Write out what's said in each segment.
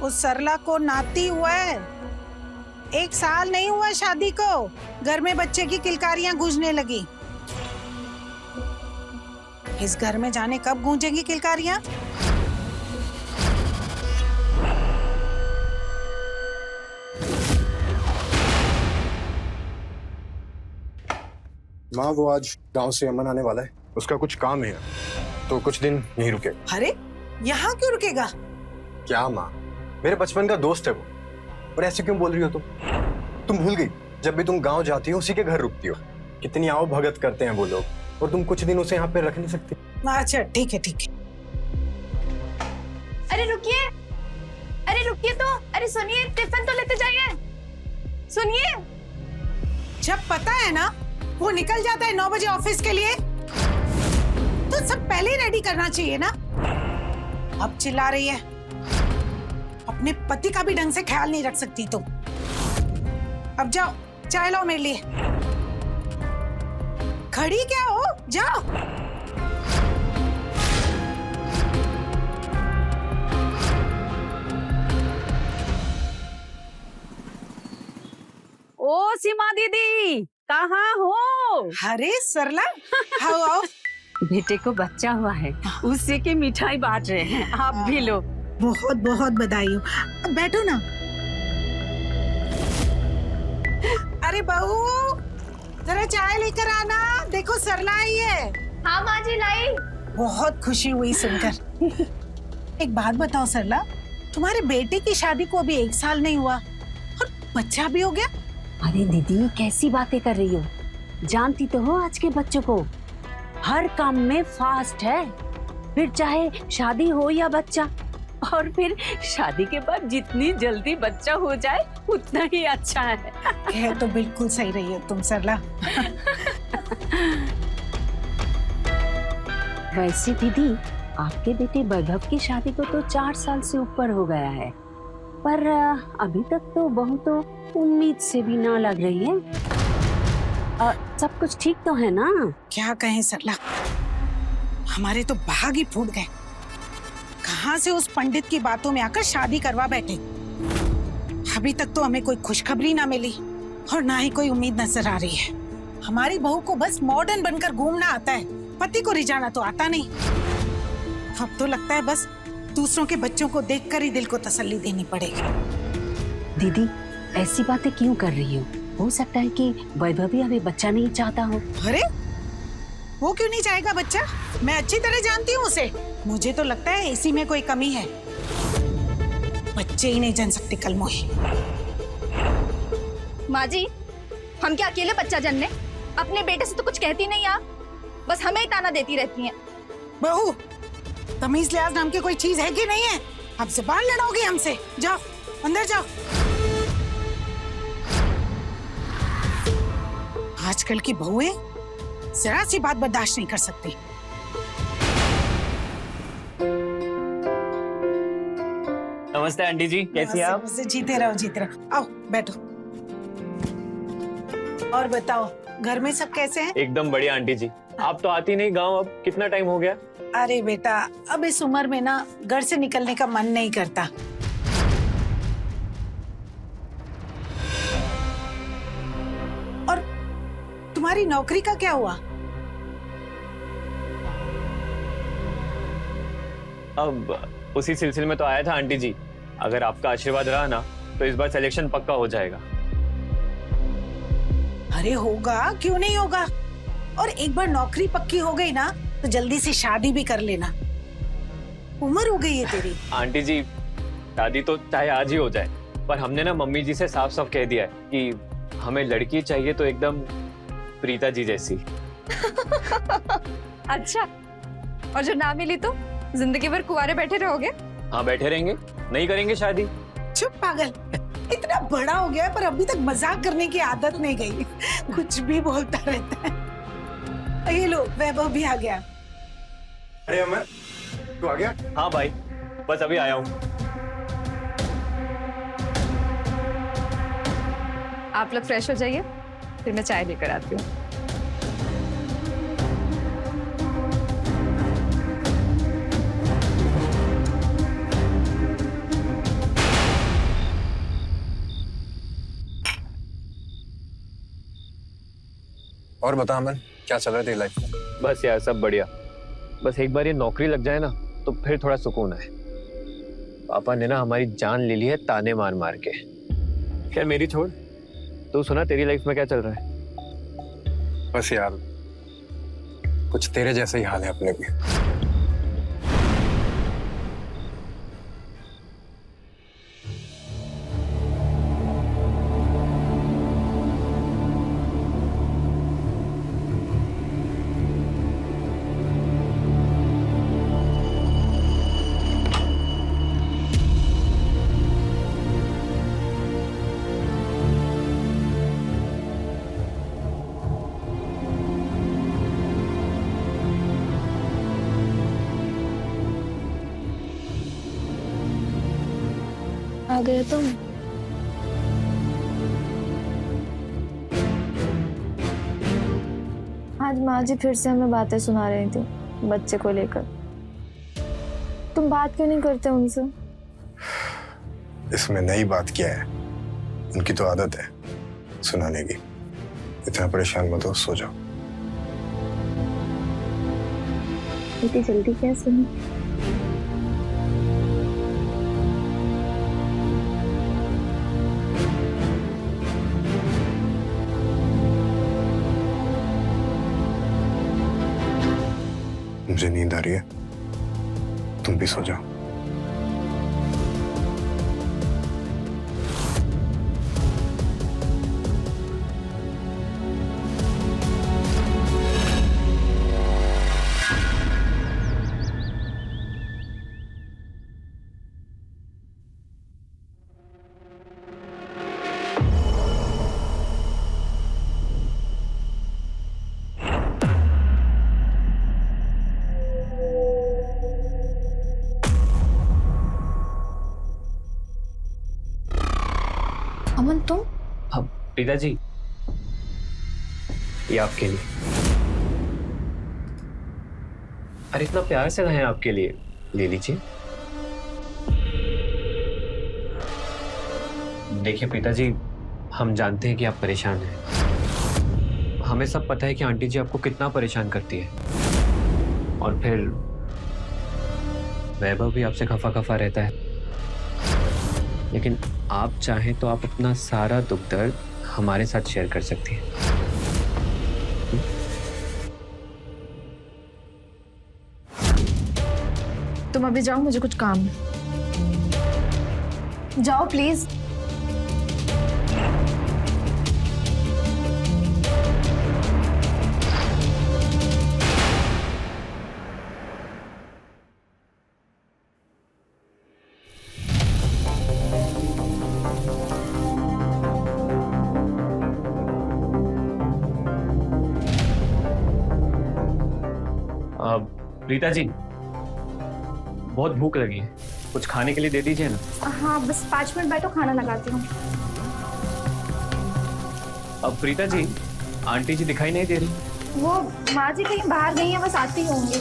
उस सरला को नाती हुआ है। 1 साल नहीं हुआ शादी को, घर में बच्चे की किलकारियां गूंजने लगी। इस घर में जाने कब गूंजेंगी किलकारियां। माँ वो आज गांव से अमन आने वाला है, उसका कुछ काम है तो कुछ दिन यहीं रुके। अरे यहाँ क्यों रुकेगा? क्या माँ, मेरे बचपन का दोस्त है वो। और ऐसे क्यों बोल रही हो तुम भूल गई जब भी तुम गांव जाती हो उसी के घर रुकती हो। कितनी आओ भगत करते हैं वो लोग, और तुम कुछ दिन उसे यहाँ पे रख नहीं सकती। अच्छा ठीक है ठीक है। अरे रुकिए तो, अरे सुनिए, टिफिन तो लेते जाइए। सुनिए, जब पता है ना वो निकल जाता है 9 बजे ऑफिस के लिए, तो सब पहले ही रेडी करना चाहिए ना। अब चिल्ला रही है, अपने पति का भी ढंग से ख्याल नहीं रख सकती तुम। अब जाओ चाय लाओ मेरे लिए। खड़ी क्या हो, जाओ। ओ सीमा दीदी, कहाँ हो? अरे सरला, आओ आओ। बेटे को बच्चा हुआ है, उसी की मिठाई बांट रहे हैं, आप भी लो। बहुत बहुत बधाई हो। अब बैठो ना। अरे बहू, जरा चाय लेकर आना, देखो सरला आई है। हाँ माँ जी लाई। बहुत खुशी हुई सुनकर। एक बात बताओ सरला, तुम्हारे बेटे की शादी को अभी 1 साल नहीं हुआ और बच्चा भी हो गया। अरे दीदी कैसी बातें कर रही हो, जानती तो हो आज के बच्चों को, हर काम में फास्ट है। फिर चाहे शादी हो या बच्चा, और फिर शादी के बाद जितनी जल्दी बच्चा हो जाए उतना ही अच्छा है। कह तो बिल्कुल सही रही हो तुम सरला। वैसे दीदी, आपके बेटे वैभव की शादी को तो 4 साल से ऊपर हो गया है, पर अभी तक तो बहू तो उम्मीद से भी ना लग रही है। सब कुछ ठीक तो है ना? क्या कहें सरला, हमारे तो भाग ही फूट गए। कहां से उस पंडित की बातों में आकर शादी करवा बैठे। अभी तक तो हमें कोई खुशखबरी ना मिली और ना ही कोई उम्मीद नजर आ रही है। हमारी बहू को बस मॉडर्न बनकर घूमना आता है, पति को रिझाना तो आता नहीं। अब तो लगता है बस दूसरों के बच्चों को देखकर ही दिल को तसल्ली देनी पड़ेगी। दीदी ऐसी बातें क्यों कर रही हो सकता है कि वैभव भी अभी बच्चा नहीं चाहता हो। अरे वो क्यों नहीं चाहेगा बच्चा? मैं अच्छी तरह जानती हूँ उसे। मुझे तो लगता है इसी में कोई कमी है। बच्चे ही नहीं जन सकते कल मोही। माँ जी, हम क्या अकेले बच्चा जनने? अपने बेटे से तो कुछ कहती नहीं आप, बस हमें ही ताना देती रहती हैं। बहू, तमीज लिहाज नाम की कोई चीज है कि नहीं है? अब ज़बान लड़ाओगे हमसे? जाओ अंदर जाओ। आजकल की बहुएं जरा सी बात बर्दाश्त नहीं कर सकती। नमस्ते आंटी जी, कैसी हैं आप? जीते रहो। आओ बैठो। और बताओ, घर में सब कैसे हैं? एकदम बढ़िया आंटी जी। आप तो आती नहीं गांव, अब कितना टाइम हो गया? अरे बेटा, अब इस उम्र में ना घर से निकलने का मन नहीं करता। और तुम्हारी नौकरी का क्या हुआ? अब उसी सिलसिले में तो आया था आंटी जी। अगर आपका आशीर्वाद रहा ना तो इस बार सिलेक्शन पक्का हो जाएगा। अरे होगा, क्यों नहीं होगा। और एक बार नौकरी पक्की हो गई ना तो जल्दी से शादी भी कर लेना। उम्र हो गई है तेरी। आंटी जी, शादी तो चाहे आज ही हो जाए, पर हमने ना मम्मी जी से साफ साफ कह दिया है कि हमें लड़की चाहिए तो एकदम प्रीता जी जैसी। अच्छा, और जो ना मिली तो जिंदगी भर कुंवारे बैठे रहोगे? हाँ बैठे रहेंगे, नहीं करेंगे शादी। चुप पागल, इतना बड़ा हो गया पर अभी तक मजाक करने की आदत नहीं गई। कुछ भी बोलता रहता है। ये लो, वैभव भी आ गया। अरे अमर, तू आ गया? हाँ भाई, बस अभी आया हूँ। आप लोग फ्रेश हो जाइए, फिर मैं चाय लेकर आती हूँ। और बता अमन, क्या चल रहा है तेरी लाइफ में? बस यार सब बढ़िया। बस एक बार ये नौकरी लग जाए ना तो फिर थोड़ा सुकून है। पापा ने ना हमारी जान ले ली है ताने मार मार के। खैर मेरी छोड़, तू सुना तेरी लाइफ में क्या चल रहा है? बस यार कुछ तेरे जैसा ही हाल है अपने भी। आ गए तुम? आज माँ जी फिर से हमें बातें सुना रही थी बच्चे को लेकर। तुम बात क्यों नहीं करते उनसे? इसमें नई बात क्या है, उनकी तो आदत है सुनाने की। इतना परेशान मत हो, सो जाओ। इतनी जल्दी क्या सुनी? मुझे नींद आ रही है, तुम भी सो जाओ। अमन तुम? हाँ पिताजी, ये आपके लिए। अरे इतना प्यार से लाए आपके लिए, ले लीजिए। देखिए पिताजी, हम जानते हैं कि आप परेशान हैं। हमें सब पता है कि आंटी जी आपको कितना परेशान करती है, और फिर वैभव भी आपसे खफा खफा रहता है। लेकिन आप चाहें तो आप अपना सारा दुख दर्द हमारे साथ शेयर कर सकती हैं। तुम अभी जाओ, मुझे कुछ काम है। जाओ प्लीज। रीता जी, बहुत भूख लगी है, कुछ खाने के लिए दे दीजिए ना। हाँ बस 5 मिनट बैठो, खाना लगाती हूँ। अब प्रीता जी, आंटी जी दिखाई नहीं दे रही। वो माँ जी कहीं बाहर गई है, बस आती होंगी।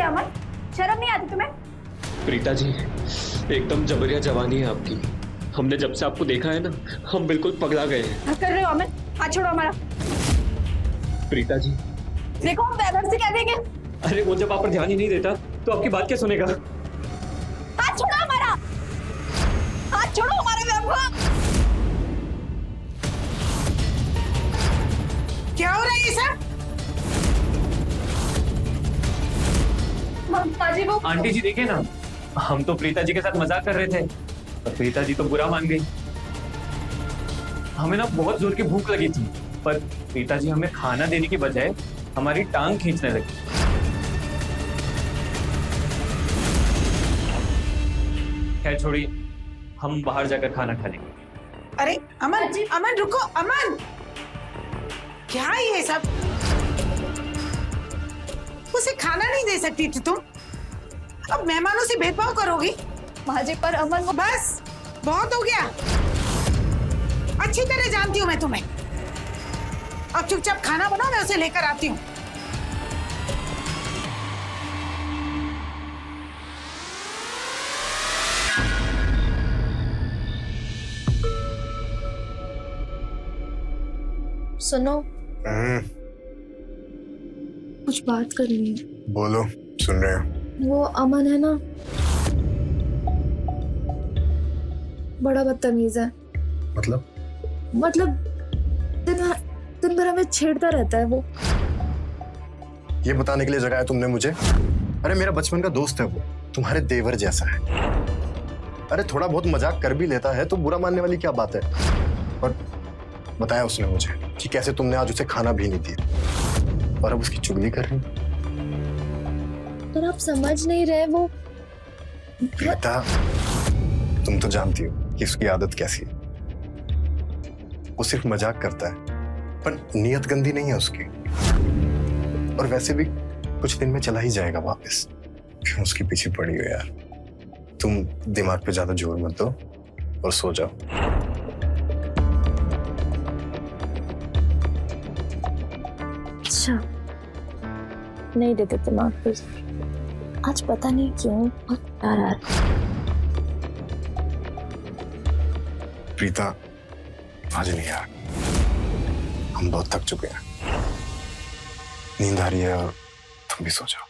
अमन, शर्म नहीं आती तुम्हें? प्रीता जी, एकदम जबरिया जवानी है आपकी। हमने जब से आपको देखा है ना, हम बिल्कुल पगला गए हैं। क्या कर रहे हो अमन? हाथ छोड़ो हमारा। प्रीता जी देखो, हम वैभव से कह देंगे। अरे वो जब आप पर ध्यान ही नहीं देता तो आपकी बात क्या सुनेगा? हाथ छोड़ो हमारा, हाथ छोड़ो हमारे वैभव। क्या हो रहा है ये सब? माजी वो आंटी जी देखिए ना, हम तो प्रीता जी के साथ मजाक कर रहे थे, पर प्रीता जी तो बुरा मान गई। हमें ना बहुत जोर की भूख लगी थी, पर प्रीता जी हमें खाना देने की बजाय हमारी टांग खींचने लगी। खैर छोड़िए, हम बाहर जाकर खाना खा लेंगे। अरे अमन, अमन रुको, अमन, क्या है ये सब? उसे खाना नहीं दे सकती थी तुम? अब मेहमानों से भेदभाव करोगी? माँ जी पर अमन वो बस बहुत हो गया। अच्छी तरह जानती हूँ मैं तुम्हें। अब चुपचाप खाना बनाओ, मैं उसे लेकर आती हूँ। सुनो, कुछ बात करनी है। बोलो, सुन रहे हैं। वो अमन है ना, बड़ा बदतमीज है। मतलब दिन भर हमें छेड़ता रहता है वो। ये बताने के लिए जगाया तुमने मुझे? अरे मेरा बचपन का दोस्त है वो, तुम्हारे देवर जैसा है। अरे थोड़ा बहुत मजाक कर भी लेता है तो बुरा मानने वाली क्या बात है? और बताया उसने मुझे कि कैसे तुमने आज उसे खाना भी नहीं दिया और अब उसकी चुगली कर रही। पर आप समझ नहीं रहे वो। बेटा, तुम तो जानती हो कि उसकी आदत कैसी है। वो सिर्फ मजाक करता है, पर नियत गंदी नहीं है उसकी। और वैसे भी कुछ दिन में चला ही जाएगा वापस। क्यों उसके पीछे पड़ी हो यार? तुम दिमाग पे ज्यादा जोर मत दो और सो जाओ। अच्छा, नहीं देते दिमाग पे। आज पता नहीं क्यों बहुत प्यार आ रहा है। प्रीता, आज नहीं यार, हम बहुत थक चुके हैं। नींद आ रही है और तुम भी सो जाओ।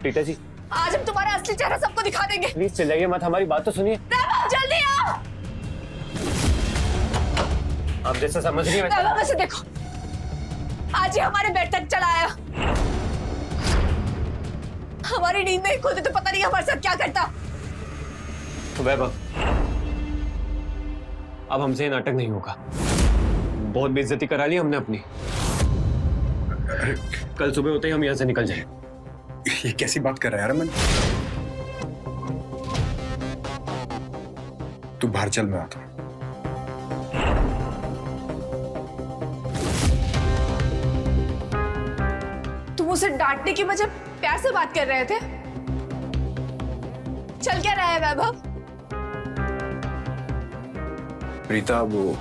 प्रीता जी, आज हम तुम्हारा असली चेहरा सबको दिखा देंगे। प्लीज चिल्लाइए मत, हमारी बात तो सुनिए। वैभव, जल्दी आओ। आप जैसा समझ रही हैं वैभव, वैसे देखो, आज ही हमारे बेड तक चला आया। हमारी नींद में खुद तो पता नहीं हमारे साथ क्या करता। वैभव, अब हमसे ये नाटक नहीं होगा। बहुत बेइज्जती करा ली हमने अपनी। कल सुबह होते ही हम यहाँ से निकल जाएं। ये कैसी बात कर रहा है यार अमन? तू बाहर चल, मैं आता हूं। तुम उसे डांटने की वजह प्यार से बात कर रहे थे। चल क्या रहा है वैभव? प्रीता, वो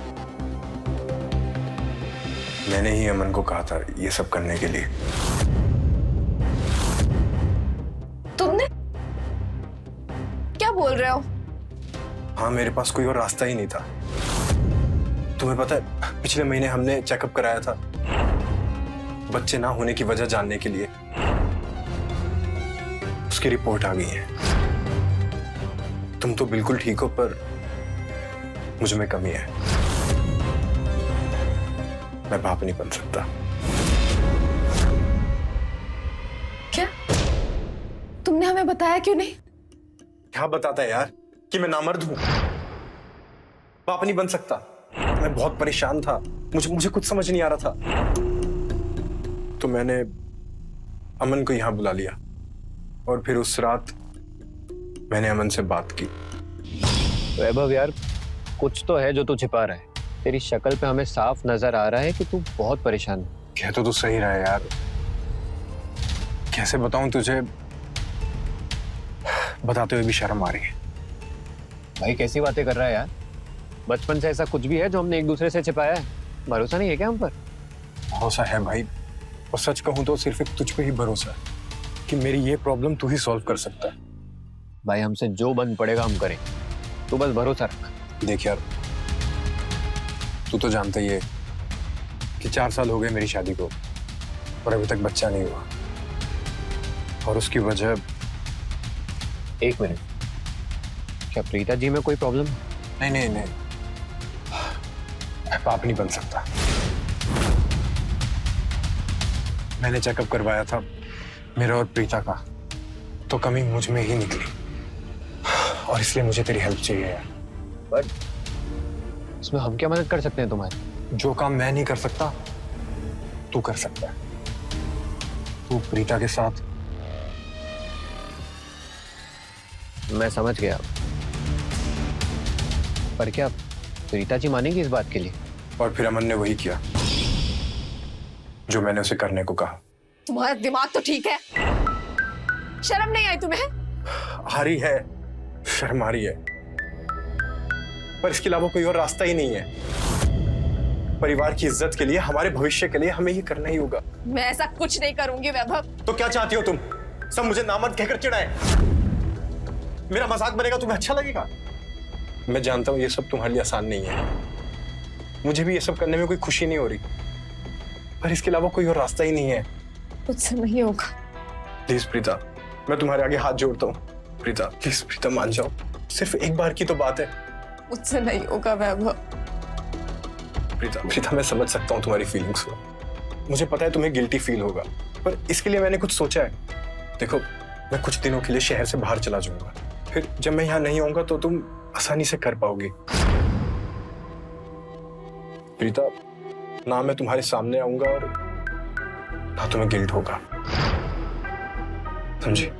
मैंने ही अमन को कहा था ये सब करने के लिए। तुमने? क्या बोल रहे हो? हाँ, मेरे पास कोई और रास्ता ही नहीं था। तुम्हें पता है, पिछले महीने हमने चेकअप कराया था बच्चे ना होने की वजह जानने के लिए। उसकी रिपोर्ट आ गई है। तुम तो बिल्कुल ठीक हो, पर मुझ में कमी है। मैं बाप नहीं बन सकता। क्या? तुमने हमें बताया क्यों नहीं? क्या बताता है यार कि मैं नामर्द हूं, बाप नहीं बन सकता। मैं बहुत परेशान था, मुझे कुछ समझ नहीं आ रहा था, तो मैंने अमन को यहां बुला लिया और फिर उस रात मैंने अमन से बात की। वैभव यार, कुछ तो है जो तू छिपा रहा है। तेरी शक्ल पे हमें साफ नजर आ रहा है कि तू बहुत परेशान है। कह तो तू सही रहा है यार, कैसे बताऊं तुझे, बताते हुए भी शर्म आ रही है। भाई कैसी बातें कर रहा है यार? बचपन से ऐसा कुछ भी है जो हमने एक दूसरे से छिपाया है? भरोसा नहीं है क्या हम पर? भरोसा है भाई, और सच कहूं तो सिर्फ एक तुझ पे ही भरोसा है कि मेरी ये प्रॉब्लम तू ही सॉल्व कर सकता है। भाई हमसे जो बन पड़ेगा हम करें, तू बस भरोसा रख। देख यार, तू तो जानता ही है कि 4 साल हो गए मेरी शादी को और अभी तक बच्चा नहीं हुआ, और उसकी वजह। एक मिनट, क्या प्रीता जी में कोई प्रॉब्लम? नहीं, मैं बाप नहीं बन सकता। मैंने चेकअप करवाया था मेरा और प्रीता का, तो कमी मुझ में ही निकली, और इसलिए मुझे तेरी हेल्प चाहिए यार। बट इसमें हम क्या मदद कर सकते हैं तुम्हारी? जो काम मैं नहीं कर सकता तू कर सकता है। तू प्रीता के साथ। मैं समझ गया, पर क्या प्रीता जी मानेंगी इस बात के लिए? और फिर अमन ने वही किया जो मैंने उसे करने को कहा। तुम्हारा दिमाग तो ठीक है? शर्म नहीं आई तुम्हें? आ रही है, शर्म आ रही है, पर इसके अलावा कोई और रास्ता ही नहीं है। परिवार की इज्जत के लिए, हमारे भविष्य के लिए हमें ये करना ही होगा। मैं ऐसा कुछ नहीं करूंगी वैभव। तो क्या चाहती हो तुम? सब मुझे नामर्द कहकर चिढ़ाए? मेरा मजाक बनेगा तुम्हें अच्छा लगेगा? मैं जानता हूं ये सब तुम्हारे लिए आसान नहीं है, मुझे भी ये सब करने में कोई खुशी नहीं हो रही, पर इसके अलावा कोई और रास्ता ही नहीं है। मुझसे नहीं होगा। प्लीज प्रीता, मैं तुम्हारे आगे हाथ जोड़ता हूँ। प्रीता प्लीज, प्रीता मान जाओ, सिर्फ एक बार की तो बात है। मुझसे नहीं होगा वैभव। प्रीता मैं समझ सकता हूँ तुम्हारी फीलिंग्स को, मुझे पता है तुम्हें गिल्टी फील होगा, पर इसके लिए मैंने कुछ सोचा है। देखो, मैं कुछ दिनों के लिए शहर से बाहर चला जाऊंगा, फिर जब मैं यहाँ नहीं आऊंगा तो तुम आसानी से कर पाओगी। प्रीता, ना मैं तुम्हारे सामने आऊंगा और ना तुम्हें गिल्ट होगा, समझी?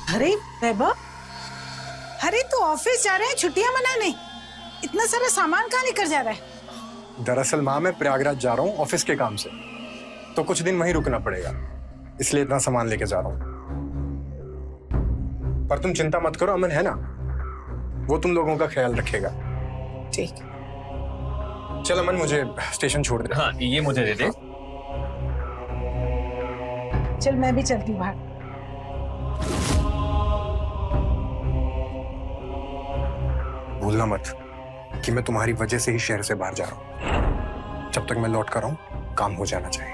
अरे वैभव, अरे तू ऑफिस जा रहे हैं छुट्टियां मनाने? इतना सारा सामान कहाँ लेकर जा रहा है? दरअसल माँ, मैं प्रयागराज जा रहा हूँ ऑफिस के काम से, तो कुछ दिन वहीं रुकना पड़ेगा, इसलिए इतना सामान लेके जा रहा हूँ। पर तुम चिंता मत करो, अमन है ना, वो तुम लोगों का ख्याल रखेगा। ठीक। चल अमन, मुझे स्टेशन छोड़ दे। हाँ, ये मुझे दे दे। चल मैं भी चलती हूँ बाहर। भूलना मत कि मैं तुम्हारी वजह से ही शहर से बाहर जा रहा हूं। जब तक मैं लौट कर आऊं, काम हो जाना चाहिए।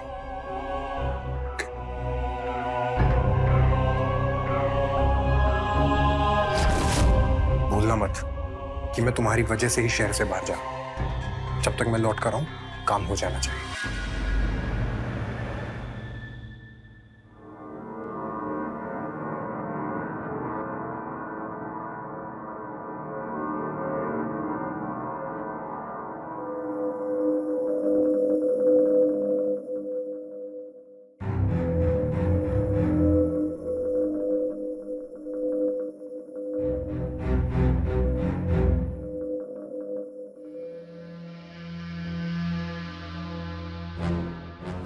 भूलना मत कि मैं तुम्हारी वजह से ही शहर से बाहर जा रहा हूं। जब तक मैं लौट कर आऊं, काम हो जाना चाहिए।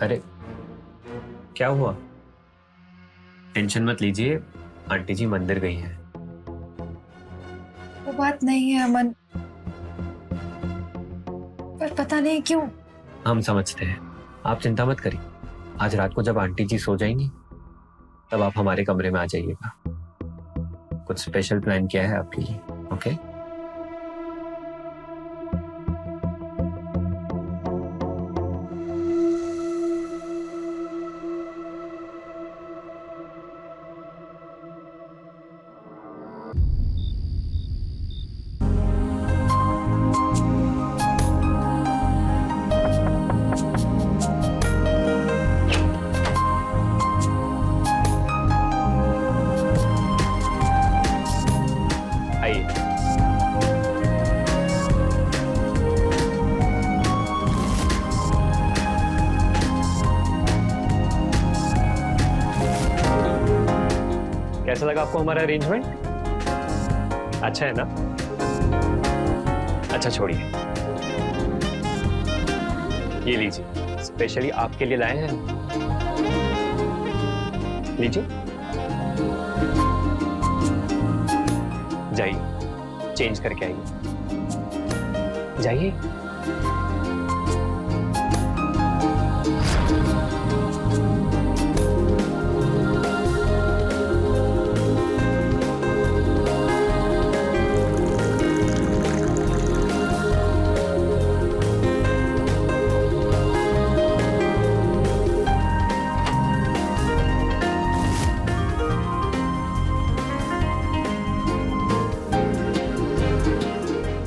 अरे क्या हुआ? टेंशन मत लीजिए, आंटी जी मंदिर गई हैं। वो बात नहीं है अमन, पर पता नहीं क्यों। हम समझते हैं, आप चिंता मत करिए। आज रात को जब आंटी जी सो जाएंगी, तब आप हमारे कमरे में आ जाइएगा। कुछ स्पेशल प्लान किया है आपके लिए। ओके आइए। कैसा लगा आपको हमारा अरेंजमेंट? अच्छा है ना? अच्छा छोड़िए, ये लीजिए, स्पेशली आपके लिए लाए हैं। लीजिए, जाइए चेंज करके आइए, जाइए।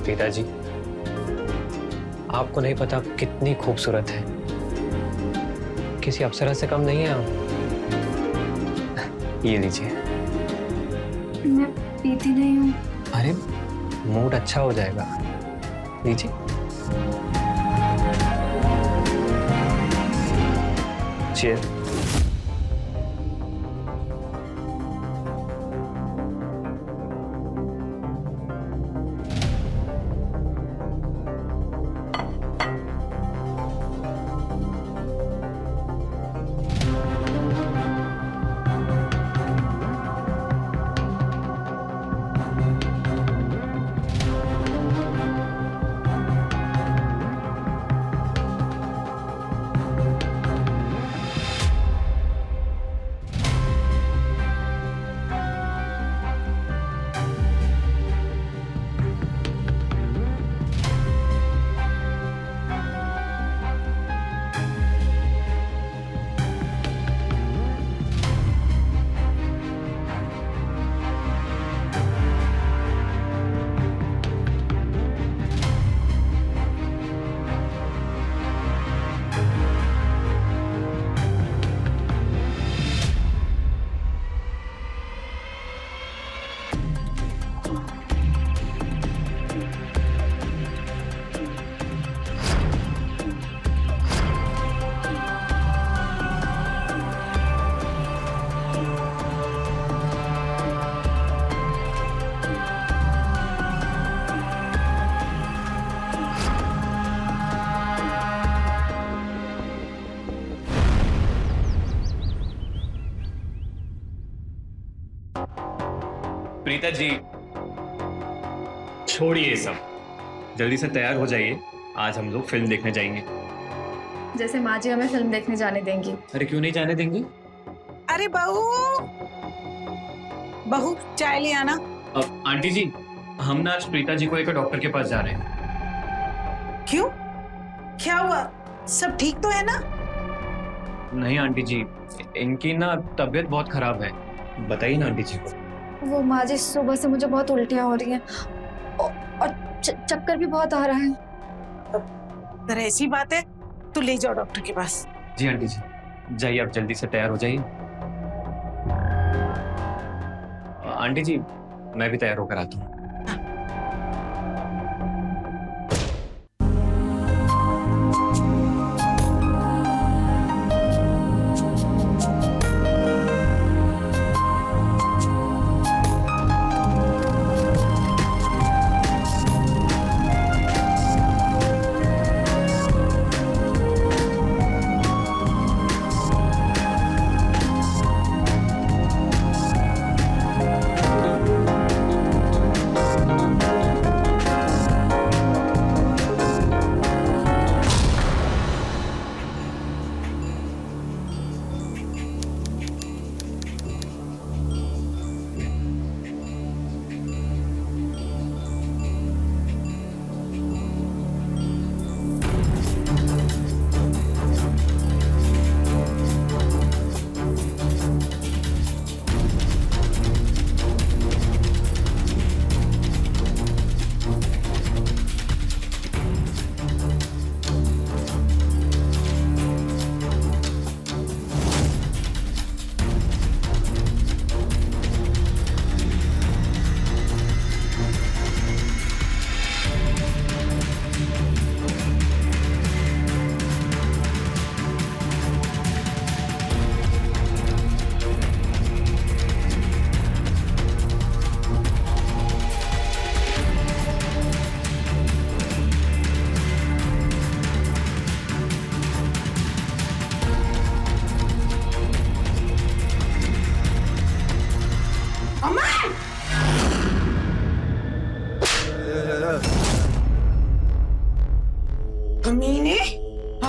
पिताजी, आपको नहीं पता आप कितनी खूबसूरत है, किसी अप्सरा से कम नहीं है आप। ये लीजिए। मैं पीती नहीं हूँ। अरे मूड अच्छा हो जाएगा, लीजिए। चीयर। प्रीता जी, छोड़िए ये सब, जल्दी से तैयार हो जाइए, आज हम लोग फिल्म देखने जाएंगे। जैसे माँ जी हमें फिल्म देखने जाने देंगी। अरे क्यों नहीं जाने देंगे? अरे बहू, बहू चाय ले आना। अब आंटी जी, हम ना आज प्रीता जी को लेकर डॉक्टर के पास जा रहे हैं। क्यों, क्या हुआ? सब ठीक तो है ना? नहीं आंटी जी, इनकी ना तबीयत बहुत खराब है, बताइए ना आंटी जी को। वो माँ जी, सुबह से मुझे बहुत उल्टियाँ हो रही हैं और चक्कर भी बहुत आ रहा है। अगर ऐसी बात है तो ले जाओ डॉक्टर के पास। जी आंटी जी, जाइए आप जल्दी से तैयार हो जाइए। आंटी जी, मैं भी तैयार होकर आता हूँ।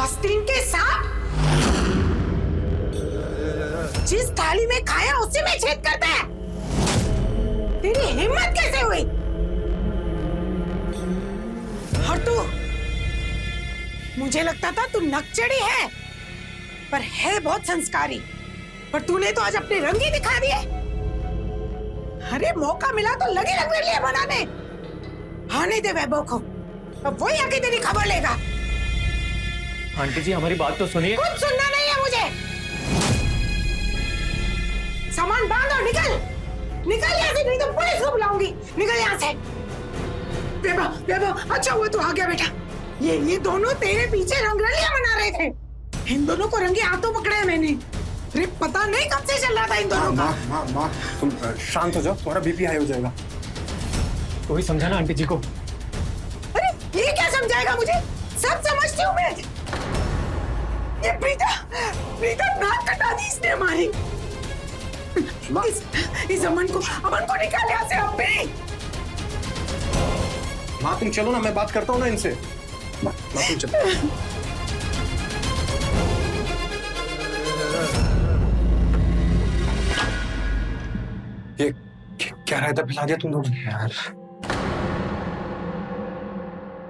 आस्तीन के सांप, जिस थाली में खाया उसी में छेद करता है। तेरी हिम्मत कैसे हुई? और तू, मुझे लगता था तू नकचड़ी है, पर है बहुत संस्कारी। पर तूने तो आज अपने रंग ही दिखा दिए। अरे मौका मिला तो लगे रंग लिए बनाने। आने दे वैभव को, अब वही आके तेरी खबर लेगा। आंटी जी हमारी बात तो सुनिए। कुछ सुनना नहीं है मुझे। सामान बांध और निकल, निकल यहाँ से, नहीं तो पुलिस को बुलाऊंगी। निकल यहाँ से। वैभव, वैभव, अच्छा हुआ तू आ गया बेटा। ये दोनों तेरे पीछे रंगरलियां मना रहे थे। इन दोनों को रंगे हाथों पकड़ा है मैंने। अरे पता नहीं कब से चल रहा था इन दोनों का। माँ, तुम शांत हो जाओ, तुम्हारा बीपी हाई हो जाएगा। तो ही समझाना आंटी जी को। अरे ये क्या समझाएगा मुझे? सब समझती हूँ मैं। ये प्रीता नाक कटा दी इसने हमारी। इस अमन को निकाल यहाँ से अब भी। माँ तुम चलो ना, मैं बात करता हूँ ना इनसे। माँ तुम चलो। ये क्या रायता पिला दिया तुम लोग यार।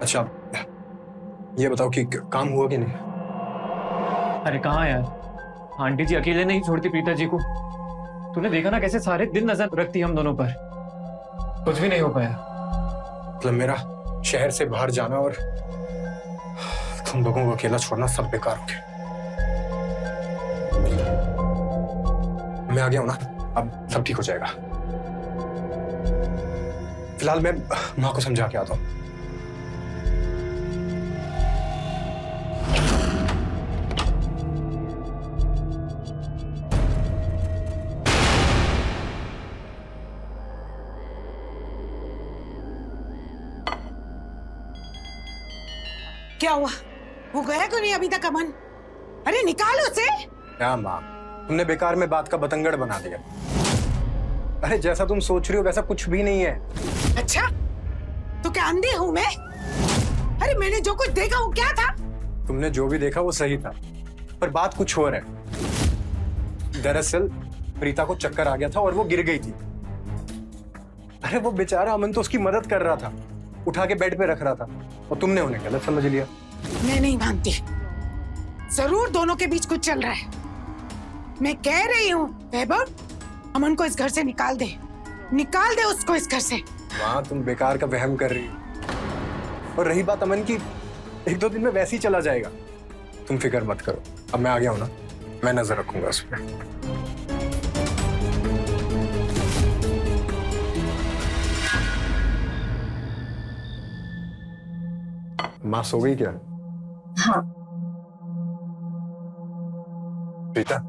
अच्छा ये बताओ कि काम हुआ कि नहीं? अरे कहाँ यार, आंटी जी अकेले नहीं छोड़ती प्रीता जी को। तूने देखा ना कैसे सारे दिन नजर रखती हम दोनों पर। कुछ भी नहीं हो पाया। मतलब मेरा शहर से बाहर जाना और तुम लोगों को अकेला छोड़ना सब बेकार हो गया। मैं आ गया हूं ना, अब सब ठीक हो जाएगा। फिलहाल मैं माँ को समझा के आता हूं। क्या हुआ? वो गया क्यों नहीं अभी तक अमन? अरे निकाल उसे। क्या माँ, तुमने बेकार में बात का बतंगड़ बना दिया। अरे जैसा तुम सोच रही हो वैसा कुछ भी नहीं है। अच्छा तो क्या अंधी हूं मैं? अरे मैंने जो कुछ देखा वो क्या था? तुमने जो भी देखा वो सही था, पर बात कुछ और है। दरअसल प्रीता को चक्कर आ गया था और वो गिर गई थी। अरे वो बेचारा अमन तो उसकी मदद कर रहा था, उठा के बेड पे रख रहा था, और तुमने उन्हें गलत समझ लिया। मैं नहीं मानती, जरूर दोनों के बीच कुछ चल रहा है। मैं कह रही हूँ वैभव, अमन को इस घर से निकाल दे, निकाल दे उसको इस घर से। माँ तुम बेकार का वहम कर रही हो। और रही बात अमन की, 1-2 दिन में वैसे ही चला जाएगा। तुम फिक्र मत करो, अब मैं आ गया हूं ना, मैं नजर रखूंगा उस पर। माँ सो गई क्या? हाँ। प्रीता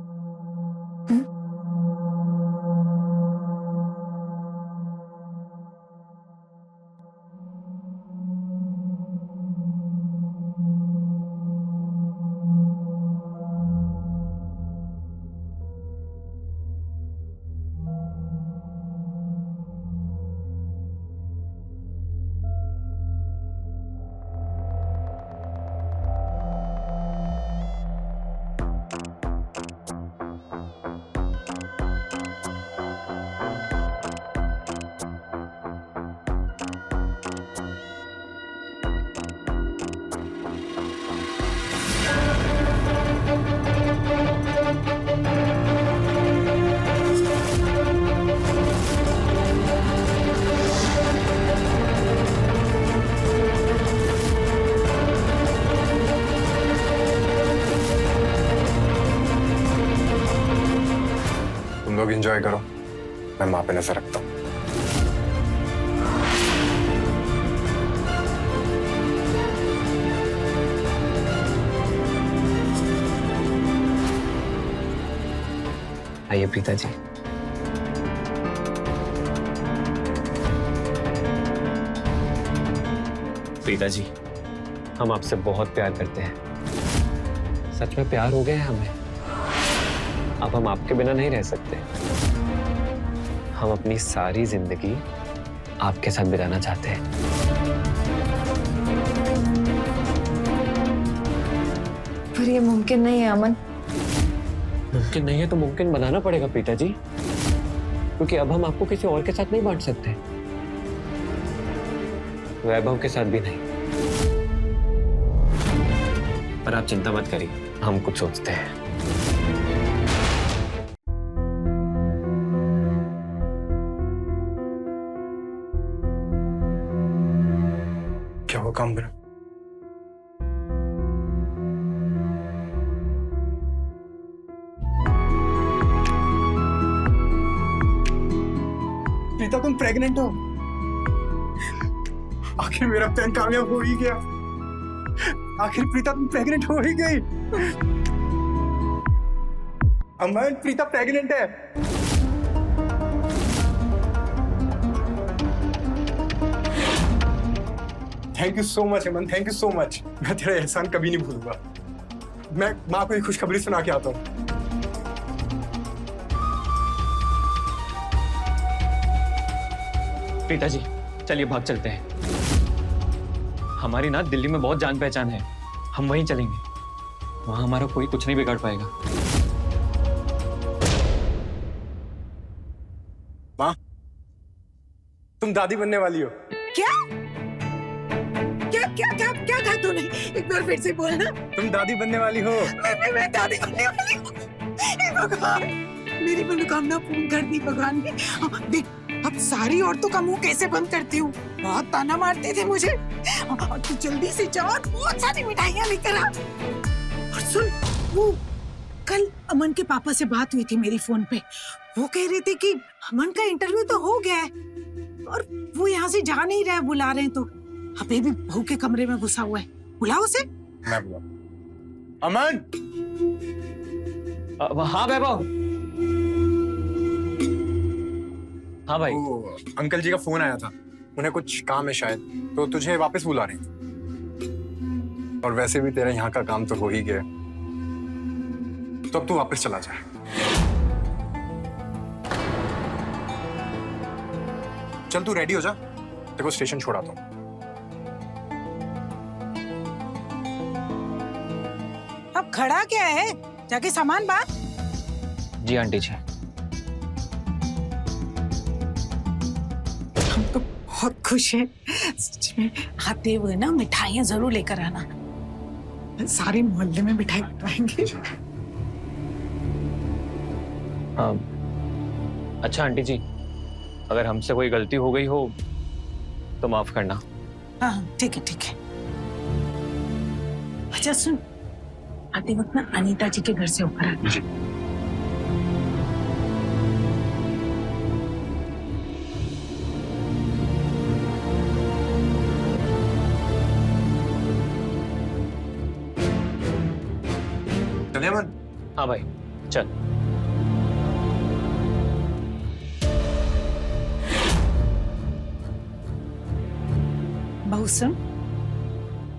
तुम लोग एंजॉय करो, मैं माँ पे नजर रखता हूँ। आइए प्रीता जी। प्रीता जी, हम आपसे बहुत प्यार करते हैं। सच में प्यार हो गया है हमें। अब हम आपके बिना नहीं रह सकते। हम अपनी सारी जिंदगी आपके साथ बिताना चाहते हैं। पर ये मुमकिन नहीं है अमन। मुमकिन नहीं है तो मुमकिन बनाना पड़ेगा प्रीता जी, क्योंकि अब हम आपको किसी और के साथ नहीं बांट सकते, वैभव के साथ भी नहीं। पर आप चिंता मत करिए, हम कुछ सोचते हैं। क्या हुआ काम करा? प्रीता तुम प्रेग्नेंट हो? आखिर मेरा प्लान कामयाब हो ही गया। आखिर प्रीता तुम प्रेग्नेंट हो ही गई। अमन, प्रीता प्रेग्नेंट है। Thank you so much Aman, thank you so much. मैं तेरा एहसान कभी नहीं भूलूंगा। मैं माँ को एक खुशखबरी सुना के आता हूँ। प्रीता जी चलिए भाग चलते हैं। हमारी ना दिल्ली में बहुत जान पहचान है, हम वहीं चलेंगे। वहां हमारा कोई कुछ नहीं बिगाड़ पाएगा। माँ, तुम दादी बनने वाली हो। क्या क्या क्या क्या क्या कहा तूने? एक बार फिर से बोलना। तुम दादी बनने वाली हो। मैं दादी बनने वाली हूँ। हे भगवान, मेरी मनोकामना पूर्ण कर दी भगवान ने। देख, अब सारी औरतों का मुंह कैसे बंद करती हूँ। बहुत ताना मारते थे मुझे। और तू जल्दी से जा और बहुत सारी मिठाइयाँ लेकर आ। और सुन, वो कल अमन के पापा से बात हुई थी मेरी फोन पे। वो कह रहे थे कि अमन का इंटरव्यू तो हो गया है और वो यहाँ से जा नहीं रहा है, बुला रहे हैं तो। अभी भी बहू के कमरे में घुसा हुआ है, बुलाओ उसे। मैं बुला। अमन! हाँ वैभव। हाँ भाई। वो अंकल जी का फोन आया था, उन्हें कुछ काम है शायद, तो तुझे वापस बुला रहे हैं। और वैसे भी तेरा यहाँ का काम तो हो ही गया, तो अब तू वापस चला जा। चल तू रेडी हो जा, तेरे को स्टेशन छोड़ाता हूँ। अब खड़ा क्या है, जाके सामान बांध। जी आंटी जी। हम तो बहुत खुश हैं। सच में आते हुए ना मिठाइयाँ जरूर लेकर आना, सारे मोहल्ले में मिठाई बंटवाएंगे। अच्छा आंटी जी, अगर हमसे कोई गलती हो गई हो तो माफ करना। हाँ ठीक है ठीक है। अच्छा सुन, आते वक्त ना अनीता जी के घर से होकर आना। चलिए अमन। हाँ भाई चल। बहू सुन,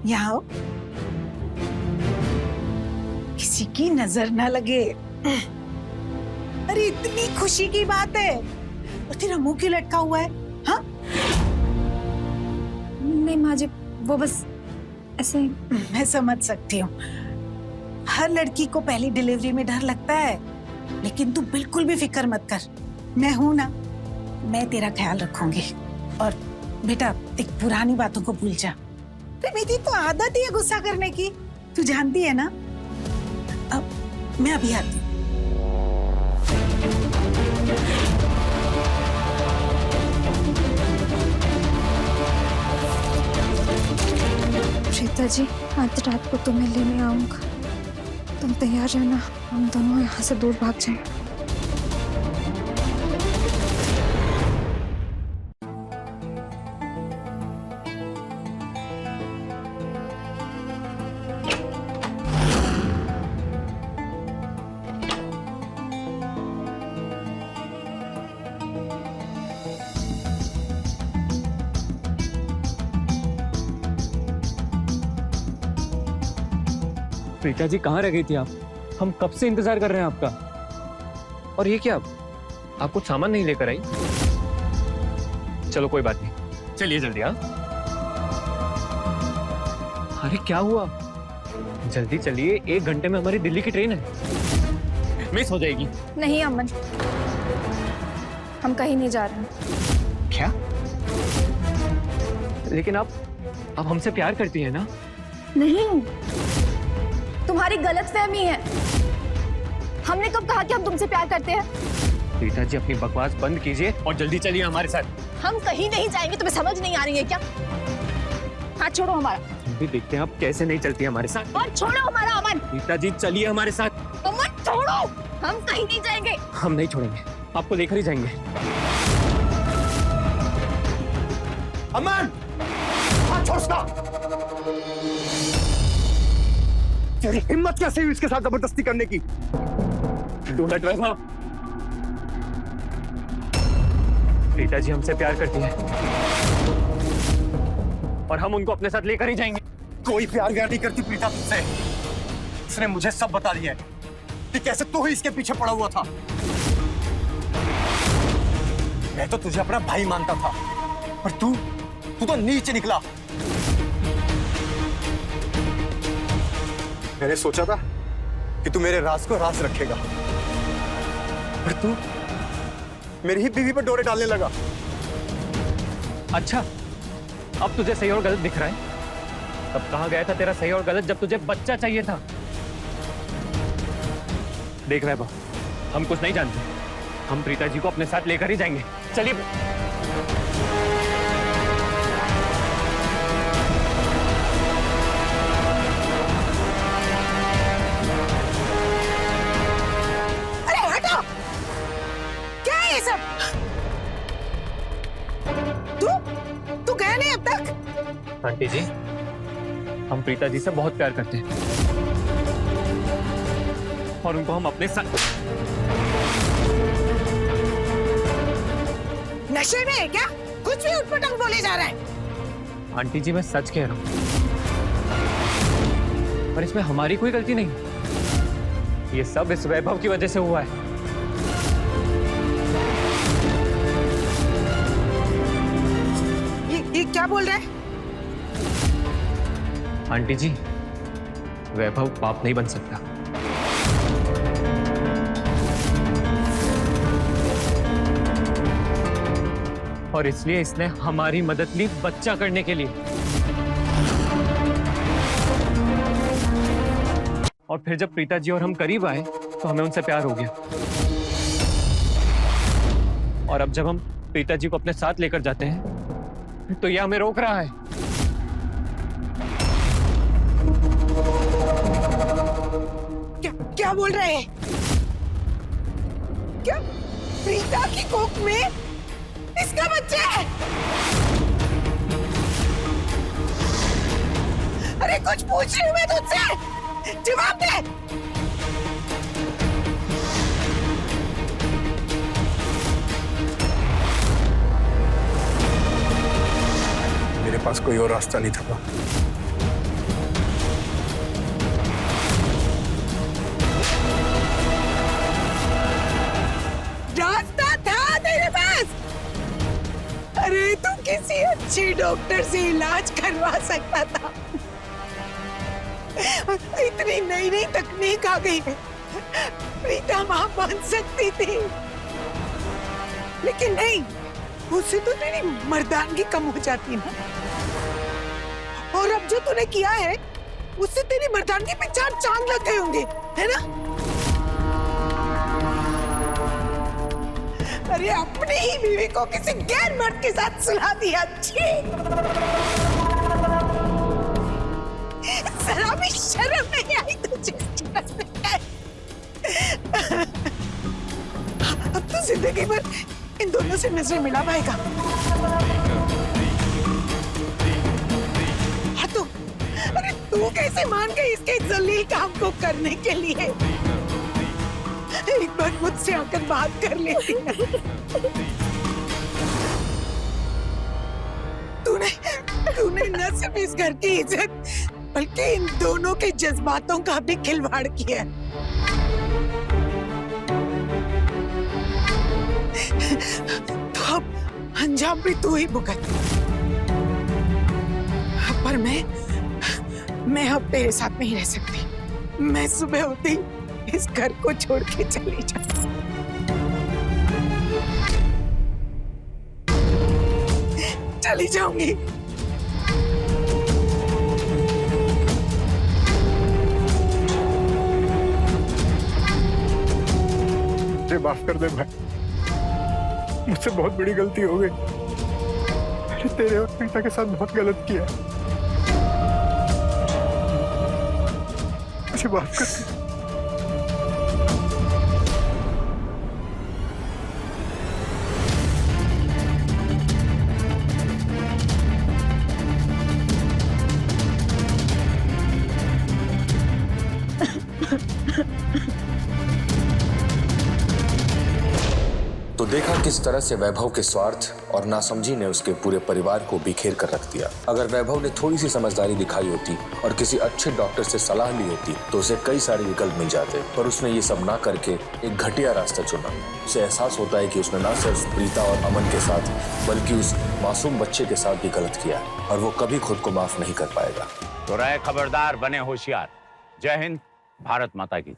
यहाँ आओ। किसी की नजर ना लगे। अरे इतनी खुशी की बात है, और तेरा मुंह क्यों लटका हुआ है? हाँ नहीं माँ जी, वो बस ऐसे ही। मैं समझ सकती हूँ, हर लड़की को पहली डिलीवरी में डर लगता है, लेकिन तू बिल्कुल भी फिक्र मत कर। मैं हूं ना, मैं तेरा ख्याल रखूंगी। और बेटा, एक पुरानी बातों को भूल जा। मेरी तो आदत ही है गुस्सा करने की, तू जानती है ना। अब मैं अभी आती हूँ। प्रीता जी, आज रात को तुम्हें लेने आऊंगा, तुम तैयार रहना। हम दोनों यहाँ से दूर भाग जाएं। प्रीता जी कहाँ रह गई थी आप? हम कब से इंतजार कर रहे हैं आपका। और ये क्या, आप कुछ सामान नहीं लेकर आई? चलो कोई बात नहीं, चलिए जल्दी। हाँ अरे क्या हुआ? जल्दी चलिए, 1 घंटे में हमारी दिल्ली की ट्रेन है, मिस हो जाएगी। नहीं अमन, हम कहीं नहीं जा रहे हैं। क्या? लेकिन आप हमसे प्यार करती है ना? नहीं, तुम्हारी गलतफहमी है। हमने कब कहा कि हम तुमसे प्यार करते हैं? प्रीता जी, अपनी बकवास बंद कीजिए और जल्दी चलिए हमारे साथ। हम कहीं नहीं जाएंगे, तुम्हें समझ नहीं आ रही है क्या? हाथ छोड़ो हमारा। हम भी देखते हैं आप कैसे नहीं चलती हमारे साथ। और छोड़ो हमारा अमन। प्रीता जी, चलिए हमारे साथ। अमन छोड़ो, हम कहीं नहीं जाएंगे। हम नहीं छोड़ेंगे, आपको लेकर ही जाएंगे। अमन, हाथ छोड़ उसका। तेरी हिम्मत कैसे हुई इसके साथ जबरदस्ती करने की? डोंट वैभव। प्रीता जी हमसे प्यार करती है और हम उनको अपने साथ लेकर ही जाएंगे। कोई प्यार व्यार नहीं करती प्रीता तुझसे। उसने मुझे सब बता दिया है कि कैसे तू ही इसके पीछे पड़ा हुआ था। मैं तो तुझे अपना भाई मानता था, पर तू तो नीचे निकला। मैंने सोचा था कि तू मेरे राज को राज रखेगा, पर तू मेरी ही बीवी पर डोरे डालने लगा। अच्छा, अब तुझे सही और गलत दिख रहा है? तब कहाँ गया था तेरा सही और गलत जब तुझे बच्चा चाहिए था? देख वैभव, हम कुछ नहीं जानते, हम प्रीता जी को अपने साथ लेकर ही जाएंगे। चलिए। अरे हटो, क्या है ये सब? तू गया नहीं अब तक? आंटी जी, हम प्रीता जी से बहुत प्यार करते हैं और उनको हम अपने साथ। नशे में है क्या? कुछ भी उठपटांग बोले जा रहा है। आंटी जी, मैं सच कह रहा हूं, पर इसमें हमारी कोई गलती नहीं। ये सब इस वैभव की वजह से हुआ है। ये क्या बोल रहा है? आंटी जी, वैभव पाप नहीं बन सकता। और इसलिए इसने हमारी मदद ली बच्चा करने के लिए। और फिर जब प्रीता जी और हम करीब आए तो हमें उनसे प्यार हो गया। और अब जब हम प्रीता जी को अपने साथ लेकर जाते हैं तो यह हमें रोक रहा है। क्या बोल रहे हैं? क्या प्रीता की कोख में इसका बच्चा है? अरे कुछ पूछ रही हूँ मैं तुझसे, जवाब दे। मेरे पास कोई और रास्ता नहीं था। रास्ता था तेरे पास? अरे तू किसी अच्छे डॉक्टर से इलाज करवा सकता था। इतनी नई नई तकनीक आ गई है, प्रीता मां बन सकती थी, लेकिन नहीं, उससे तो तेरी मर्दानगी कम हो जाती ना। और अब जो तूने किया है उससे तेरी मर्दानगी पे 4 चांद लग गए होंगे, है ना? अरे अपनी ही बीवी को किसी गैर मर्द के साथ सुला दिया। छी! जरा भी शर्म नहीं आई तुझे? अब तो जिंदगी भर इन दोनों से नजरें मिला पाएगा। हाँ तो, अरे तू कैसे मान गई इसके जलील काम को करने के लिए? एक बार मुझसे आकर बात कर लेती ना। तूने न सिर्फ इस घर की इज्जत बल्कि इन दोनों के जज्बातों का भी खिलवाड़ किया। तो अब अंजाम भी तू ही भुगत। पर मैं अब तेरे साथ नहीं रह सकती। मैं सुबह होते ही इस घर को छोड़ के चली जाऊं। चली जाऊंगी। मुझे माफ कर दे भाई, मुझसे बहुत बड़ी गलती हो गई। मैंने तेरे और प्रीता के साथ बहुत गलत किया। मुझे माफ कर दे। तो देखा किस तरह से वैभव के स्वार्थ और नासमझी ने उसके पूरे परिवार को बिखेर कर रख दिया। अगर वैभव ने थोड़ी सी समझदारी दिखाई होती और किसी अच्छे डॉक्टर से सलाह ली होती तो उसे कई सारे विकल्प मिल जाते, पर उसने ये सब ना करके एक घटिया रास्ता चुना। उसे एहसास होता है कि उसने ना सिर्फ प्रीता और अमन के साथ बल्कि उस मासूम बच्चे के साथ भी गलत किया और वो कभी खुद को माफ नहीं कर पाएगा। तो रहे खबरदार, बने होशियार। जय हिंद, भारत माता की।